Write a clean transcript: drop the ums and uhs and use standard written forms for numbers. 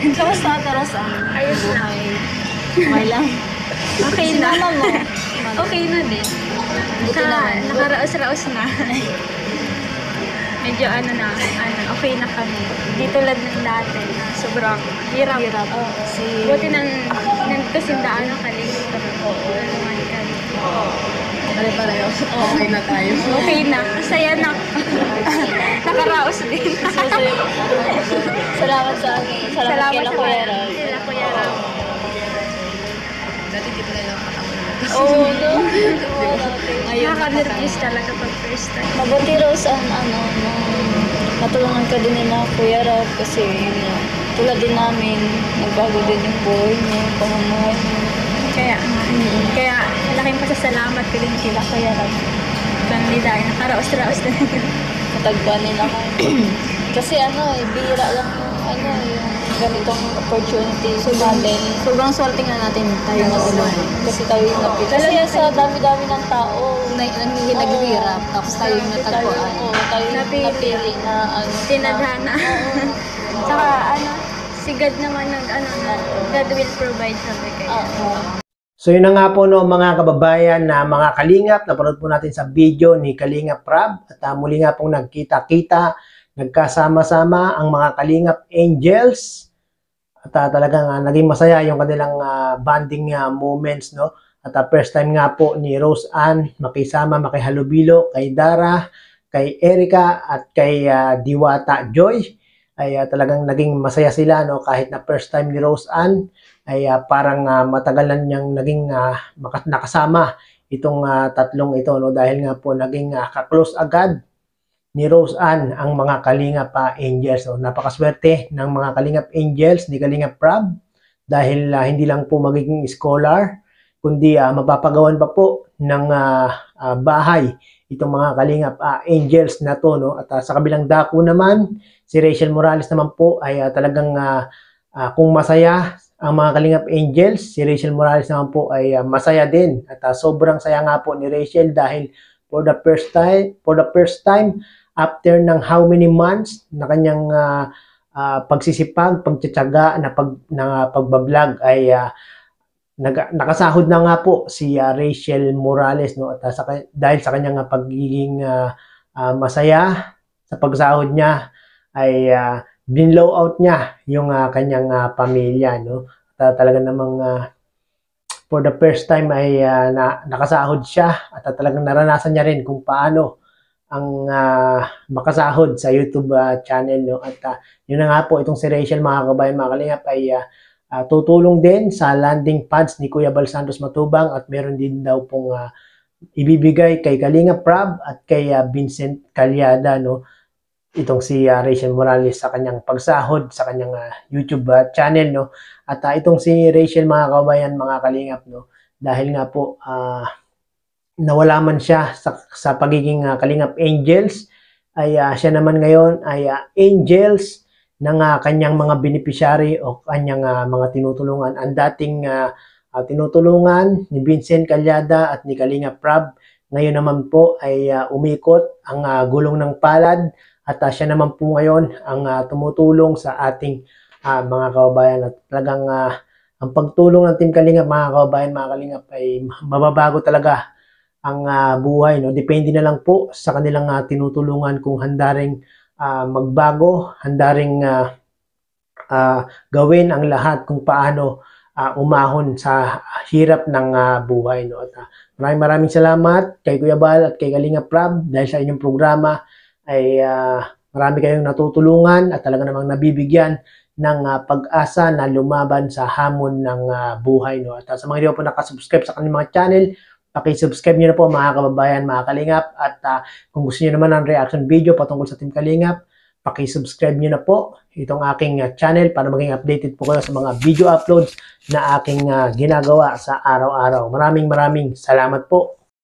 Kamusta Ate Rosa? Ayos na. May lang. Okay Si na. mama mo? Okay na din. Buti naman. Nakaraos-raos na. Medyo okay na kami. Di tulad ng dati na sobrang hirap. Buti nandito sindaan ng kaligit. Tulungan kami. Pare-pareho. Okay na tayo. Okay na. Masaya na. Nakaraos din. Salamat sa akin. Salamat kay Kuya Rob. Kila Kuya Rob. Dati dito na lang katama na. Oo, no? Ngayon, Nakaka-nervous talaga pag first time. mabuti Rose matulungan ka din nila Kuya Rob kasi yun nga, tulad din namin, nagbago din yung buhay niya, pamumuhay niya. Kaya malaking pasasalamat ko din kila Kuya Rob. Kandi dahil nakaraos-raos na. Matagpuan nila kayo. Kasi bihira lang yung ganitong opportunity sa natin. Sobrang swerte nga natin tayo matulungan. Kasi tayo yung napili. Kasi sa dami-dami ng tao, naghihirap. Tapos tayo yung natagpuan. Tayo yung napili na Tinadhana. Saka si God naman God will provide sabi kayo. So yun na nga po no, mga kababayan na mga kalingap, napanood po natin sa video ni Kalingap Rob at muli nga pong nagkita-kita, nagkasama-sama ang mga Kalingap Angels at talagang naging masaya yung kanilang bonding moments no. At first time nga po ni Rose Ann makisama, makihalubilo kay Dara, kay Erica at kay Diwata Joy ay talagang naging masaya sila no, kahit na first time ni Rose Ann ay parang matagalan niyang naging nakasama itong tatlong ito no, dahil nga po naging ka-close agad ni Rose Ann ang mga Kalingap Angels. So, napakaswerte ng mga Kalingap Angels ni Kalingap Rob dahil hindi lang po magiging scholar kundi mapapagawan pa po ng bahay itong mga Kalingap Angels na to no. At sa kabilang dako naman si Rachel Morales naman po ay talagang kung masaya ang mga Kalingap Angels, si Rachel Morales naman po ay masaya din. At sobrang saya nga po ni Rachel dahil for the first time after ng how many months na kanyang pagsisipag, pagtsatsaga na pagbablog ay nakasahod na nga po si Rachel Morales no. At dahil sa kanyang pagiging masaya sa pagsahod niya ay binlow out niya yung kanyang pamilya no. At talaga namang for the first time ay nakasahod siya at talagang naranasan niya rin kung paano ang makasahod sa YouTube channel no. At yun na nga po itong si Rachel mga kabayan mga kalingap ay tutulong din sa landing pads ni Kuya Bal Santos Matubang at meron din daw pong ibibigay kay Kalingap Rob at kay Vincent Calyada no. Itong si Rachel Morales sa kanyang pagsahod sa kanyang YouTube channel no. At itong si Rachel mga kabayan mga kalingap no, dahil nga po nawala man siya sa pagiging Kalingap Angels ay siya naman ngayon ay Angels ng kanyang mga beneficiary o kanyang mga tinutulungan. Ang dating tinutulungan ni Vincent Calyada at ni Kalingap Rob ngayon naman po ay umikot ang gulong ng palad. At siya naman po ngayon ang tumutulong sa ating mga kababayan. At talagang ang pagtulong ng Team Kalingap, mga kababayan, mga Kalingap, ay mababago talaga ang buhay. No? Depende na lang po sa kanilang tinutulungan kung handa ring magbago, handa ring gawin ang lahat kung paano umahon sa hirap ng buhay. No? At maraming salamat kay Kuya Bal at kay Kalingap Rob dahil sa inyong programa ay marami kayong natutulungan at talaga namang nabibigyan ng pag-asa na lumaban sa hamon ng buhay. No? At sa mga hindi po nakasubscribe sa kanilang mga channel, paki-subscribe nyo na po mga kababayan, mga Kalingap. At kung gusto nyo naman ng reaction video patungkol sa Team Kalingap, paki-subscribe nyo na po itong aking channel para maging updated po kayo sa mga video uploads na aking ginagawa sa araw-araw. Maraming salamat po.